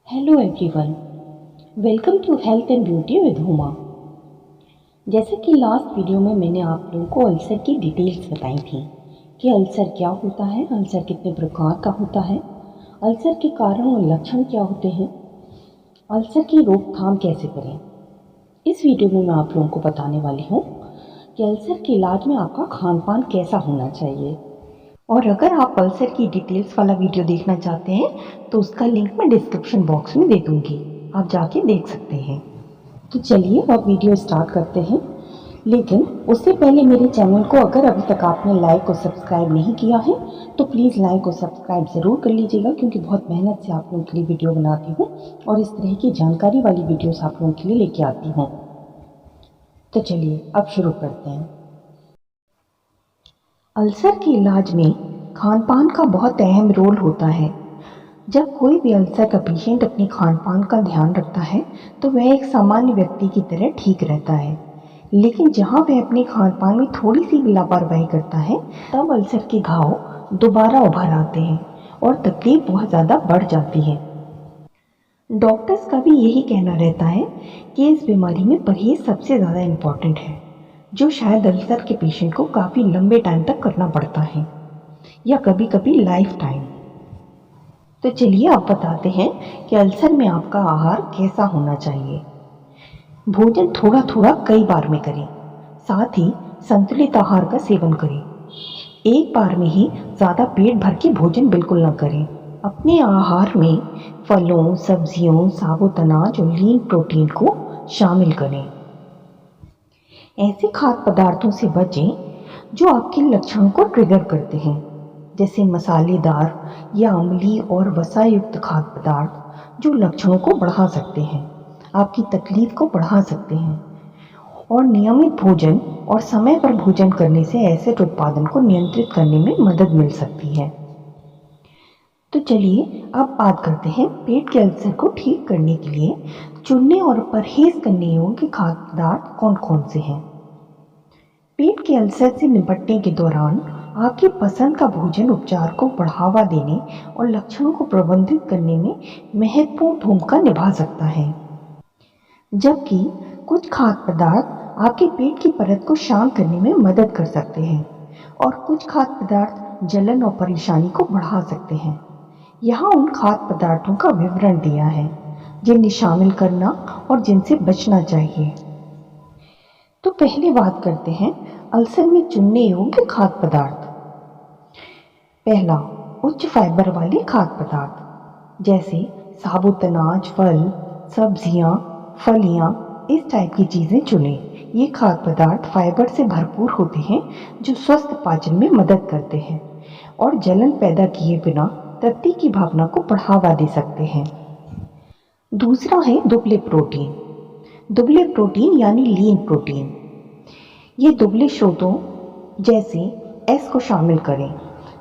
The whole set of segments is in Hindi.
Hello everyone, welcome to health and beauty with Huma. जैसे कि लास्ट वीडियो में मैंने आप लोगों को अल्सर की डिटेल्स बताई थी कि अल्सर क्या होता है, अल्सर कितने प्रकार का होता है, अल्सर के कारण और लक्षण क्या होते हैं, अल्सर की रोकथाम कैसे करें। इस वीडियो में मैं आप लोगों को बताने वाली हूँ कि अल्सर के इलाज में आपका खान पान कैसा होना चाहिए। और अगर आप अल्सर की डिटेल्स वाला वीडियो देखना चाहते हैं तो उसका लिंक मैं डिस्क्रिप्शन बॉक्स में दे दूंगी, आप जाके देख सकते हैं। तो चलिए अब वीडियो स्टार्ट करते हैं। लेकिन उससे पहले मेरे चैनल को अगर अभी तक आपने लाइक और सब्सक्राइब नहीं किया है तो प्लीज़ लाइक और सब्सक्राइब ज़रूर कर लीजिएगा, क्योंकि बहुत मेहनत से आप लोगों के लिए वीडियो बनाती हूँ और इस तरह की जानकारी वाली वीडियोस आप लोगों के लिए लेके आती हूँ। तो चलिए अब शुरू करते हैं। अल्सर के इलाज में खान पान का बहुत अहम रोल होता है। जब कोई भी अल्सर का पेशेंट अपने खान पान का ध्यान रखता है तो वह एक सामान्य व्यक्ति की तरह ठीक रहता है। लेकिन जहाँ वह अपने खान पान में थोड़ी सी भी लापरवाही करता है तब अल्सर के घाव दोबारा उभर आते हैं और तकलीफ बहुत ज़्यादा बढ़ जाती है। डॉक्टर्स का भी यही कहना रहता है कि इस बीमारी में परहेज सबसे ज़्यादा इम्पॉर्टेंट है, जो शायद अल्सर के पेशेंट को काफ़ी लंबे टाइम तक करना पड़ता है या कभी कभी लाइफ टाइम। तो चलिए आप बताते हैं कि अल्सर में आपका आहार कैसा होना चाहिए। भोजन थोड़ा थोड़ा कई बार में करें, साथ ही संतुलित आहार का सेवन करें। एक बार में ही ज़्यादा पेट भर के भोजन बिल्कुल न करें। अपने आहार में फलों, सब्जियों, साबुत अनाज और लीन प्रोटीन को शामिल करें। ऐसे खाद्य पदार्थों से बचें जो आपके लक्षणों को ट्रिगर करते हैं, जैसे मसालेदार या अम्लीय और वसायुक्त खाद्य पदार्थ जो लक्षणों को बढ़ा सकते हैं, आपकी तकलीफ को बढ़ा सकते हैं। और नियमित भोजन और समय पर भोजन करने से एसिड उत्पादन को नियंत्रित करने में मदद मिल सकती है। तो चलिए अब बात करते हैं पेट के अल्सर को ठीक करने के लिए चुनने और परहेज करने योग्य खाद्य पदार्थ कौन कौन से हैं। पेट के अल्सर से निपटने के दौरान आपकी पसंद का भोजन उपचार को बढ़ावा देने और लक्षणों को प्रबंधित करने में महत्वपूर्ण भूमिका निभा सकता है, जबकि कुछ खाद्य पदार्थ आपके पेट की परत को शांत करने में मदद कर सकते हैं और कुछ खाद्य पदार्थ जलन और परेशानी को बढ़ा सकते हैं। यहाँ उन खाद्य पदार्थों का विवरण दिया है जिन्हें शामिल करना और जिनसे बचना चाहिए। तो पहले बात करते हैं अल्सर में चुनने योग्य खाद्य पदार्थ। पहला, उच्च फाइबर वाले खाद्य पदार्थ जैसे साबुत अनाज, फल, सब्जियां, फलियां, इस टाइप की चीज़ें चुनें। ये खाद्य पदार्थ फाइबर से भरपूर होते हैं जो स्वस्थ पाचन में मदद करते हैं और जलन पैदा किए बिना तृप्ति की भावना को बढ़ावा दे सकते हैं। दूसरा है दुबले प्रोटीन। दुबले प्रोटीन यानी लीन प्रोटीन, ये दुबले स्रोतों जैसे एस को शामिल करें।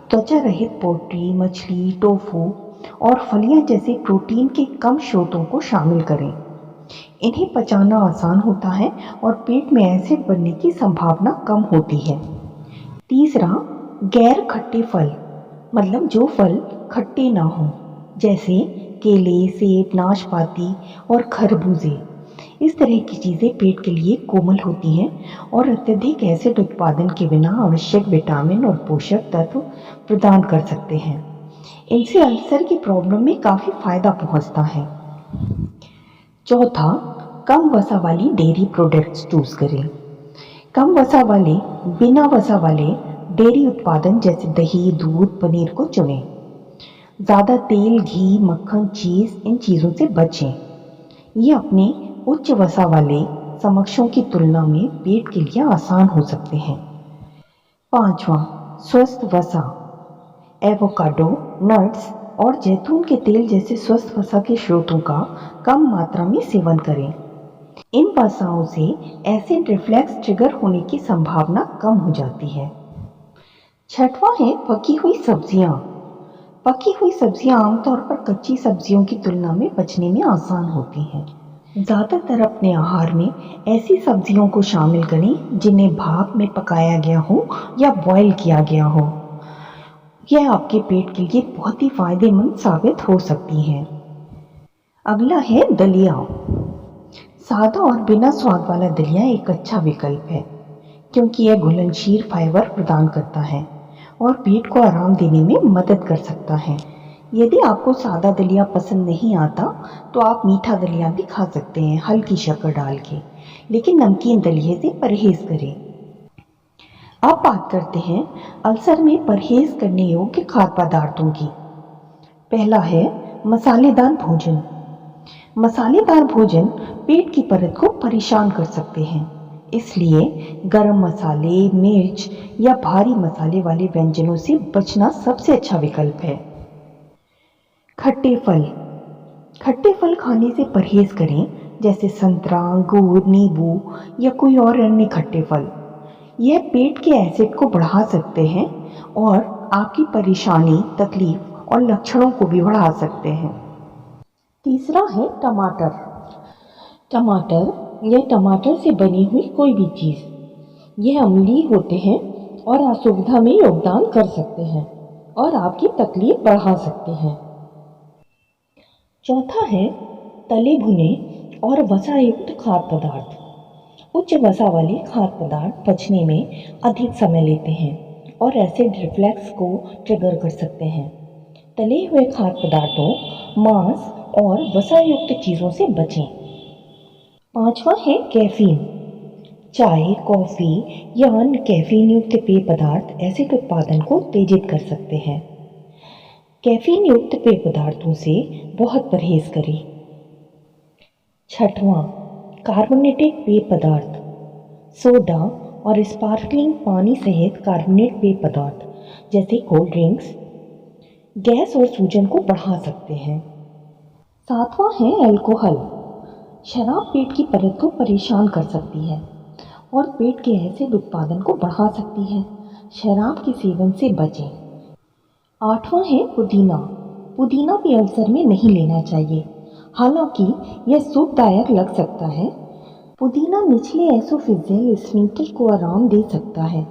त्वचा रहित पोल्ट्री, मछली, टोफू और फलियां जैसे प्रोटीन के कम स्रोतों को शामिल करें। इन्हें पचाना आसान होता है और पेट में एसिड बनने की संभावना कम होती है। तीसरा, गैर खट्टे फल, मतलब जो फल खट्टे ना हों, जैसे केले, सेब, नाशपाती और खरबूजे। इस तरह की चीज़ें पेट के लिए कोमल होती हैं और अत्यधिक एसिड उत्पादन के बिना आवश्यक विटामिन और पोषक तत्व प्रदान कर सकते हैं। इनसे अल्सर की प्रॉब्लम में काफ़ी फायदा पहुंचता है। चौथा, कम वसा वाली डेयरी प्रोडक्ट्स चूज़ करें। कम वसा वाले, बिना वसा वाले डेयरी उत्पादन जैसे दही, दूध, पनीर को चुनें। ज़्यादा तेल, घी, मक्खन, चीज़, इन चीज़ों से बचें। ये अपने उच्च वसा वाले समकक्षों की तुलना में पेट के लिए आसान हो सकते हैं। पांचवा, स्वस्थ वसा, एवोकाडो, नट्स और जैतून के तेल जैसे स्वस्थ वसा के स्रोतों का कम मात्रा में सेवन करें। इन वसाओं से एसिड रिफ्लेक्स ट्रिगर होने की संभावना कम हो जाती है। छठवां है पकी हुई सब्जियां। पकी हुई सब्जियां आमतौर पर कच्ची सब्जियों की तुलना में पचने में आसान होती हैं। ज़्यादातर अपने आहार में ऐसी सब्जियों को शामिल करें जिन्हें भाप में पकाया गया हो या बॉयल किया गया हो। यह आपके पेट के लिए बहुत ही फायदेमंद साबित हो सकती हैं। अगला है दलिया। सादा और बिना स्वाद वाला दलिया एक अच्छा विकल्प है, क्योंकि यह घुलनशील फाइबर प्रदान करता है और पेट को आराम देने में मदद कर सकता है। यदि आपको सादा दलिया पसंद नहीं आता तो आप मीठा दलिया भी खा सकते हैं हल्की शक्कर डाल के, लेकिन नमकीन दलिये से परहेज करें। अब बात करते हैं अल्सर में परहेज करने योग्य खाद्य पदार्थों की। पहला है मसालेदार भोजन। मसालेदार भोजन पेट की परत को परेशान कर सकते हैं, इसलिए गरम मसाले, मिर्च या भारी मसाले वाले व्यंजनों से बचना सबसे अच्छा विकल्प है। खट्टे फल। खट्टे फल खाने से परहेज करें, जैसे संतरा, अंगूर, नींबू या कोई और अन्य खट्टे फल। यह पेट के एसिड को बढ़ा सकते हैं और आपकी परेशानी, तकलीफ और लक्षणों को भी बढ़ा सकते हैं। तीसरा है टमाटर। टमाटर या टमाटर से बनी हुई कोई भी चीज़, यह अम्लीय होते हैं और असुविधा में योगदान कर सकते हैं और आपकी तकलीफ बढ़ा सकते हैं। चौथा है तले भुने और वसा युक्त खाद्य पदार्थ। उच्च वसा वाले खाद्य पदार्थ पचने में अधिक समय लेते हैं और एसिड रिफ्लक्स को ट्रिगर कर सकते हैं। तले हुए खाद्य पदार्थों, मांस और वसा युक्त चीज़ों से बचें। पांचवा है कैफीन। चाय, कॉफ़ी या अन्य कैफीन युक्त पेय पदार्थ एसिड उत्पादन को तेजित कर सकते हैं। कैफीन युक्त पेय पदार्थों से बहुत परहेज करें। छठवां, कार्बोनेटेड पेय पदार्थ। सोडा और स्पार्कलिंग पानी सहित कार्बोनेट पेय पदार्थ जैसे कोल्ड ड्रिंक्स गैस और सूजन को बढ़ा सकते हैं। सातवां है अल्कोहल। शराब पेट की परत को परेशान कर सकती है और पेट के एसिड उत्पादन को बढ़ा सकती है। शराब के सेवन से बचें। आठवां है पुदीना। पुदीना भी अल्सर में नहीं लेना चाहिए, हालांकि यह सुखदायक लग सकता है। पुदीना निचले एसोफेजियल स्फिंक्टर को आराम दे सकता है,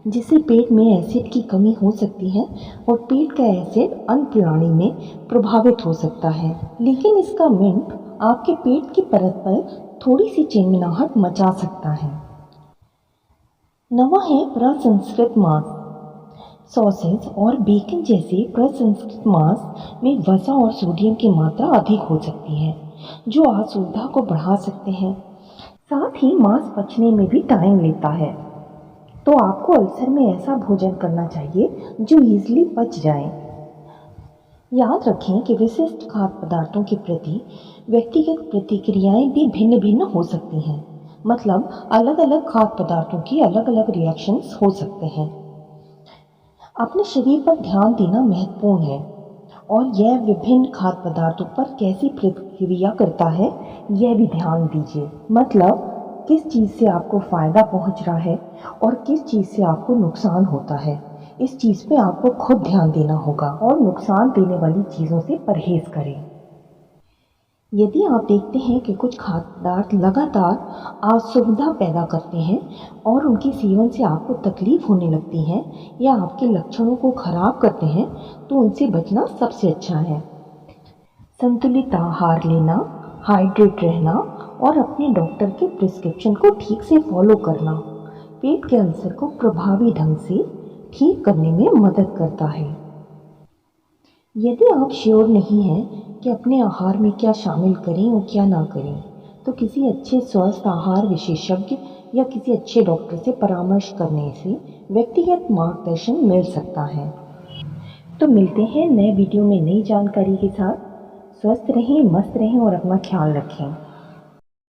जिससे पेट में एसिड की कमी हो सकती है और पेट का एसिड अन्न प्रणाली में प्रभावित हो सकता है। लेकिन इसका मिंट आपके पेट की परत पर थोड़ी सी चिनमिनाहट मचा सकता है। नवा है प्रसंस्कृत मांस। सॉसेज और बेकन जैसे प्रसंस्कृत मांस में वसा और सोडियम की मात्रा अधिक हो सकती है, जो असुविधा को बढ़ा सकते हैं। साथ ही मांस पचने में भी टाइम लेता है, तो आपको अल्सर में ऐसा भोजन करना चाहिए जो इजीली पच जाए। याद रखें कि विशिष्ट खाद्य पदार्थों के प्रति व्यक्तिगत प्रतिक्रियाएं भी भिन्न भिन्न हो सकती हैं, मतलब अलग अलग खाद्य पदार्थों की अलग अलग रिएक्शंस हो सकते हैं। अपने शरीर पर ध्यान देना महत्वपूर्ण है और यह विभिन्न खाद्य पदार्थों पर कैसी प्रतिक्रिया करता है यह भी ध्यान दीजिए, मतलब किस चीज़ से आपको फ़ायदा पहुंच रहा है और किस चीज़ से आपको नुकसान होता है। इस चीज़ पे आपको खुद ध्यान देना होगा और नुकसान देने वाली चीज़ों से परहेज करें। यदि आप देखते हैं कि कुछ खाद्य पदार्थ लगातार असुविधा पैदा करते हैं और उनके सेवन से आपको तकलीफ होने लगती है या आपके लक्षणों को खराब करते हैं, तो उनसे बचना सबसे अच्छा है। संतुलित आहार लेना, हाइड्रेट रहना और अपने डॉक्टर के प्रिस्क्रिप्शन को ठीक से फॉलो करना पेट के अल्सर को प्रभावी ढंग से ठीक करने में मदद करता है। यदि आप श्योर नहीं हैं कि अपने आहार में क्या शामिल करें और क्या ना करें, तो किसी अच्छे स्वस्थ आहार विशेषज्ञ या किसी अच्छे डॉक्टर से परामर्श करने से व्यक्तिगत मार्गदर्शन मिल सकता है। तो मिलते हैं नए वीडियो में नई जानकारी के साथ। स्वस्थ रहें, मस्त रहें और अपना ख्याल रखें।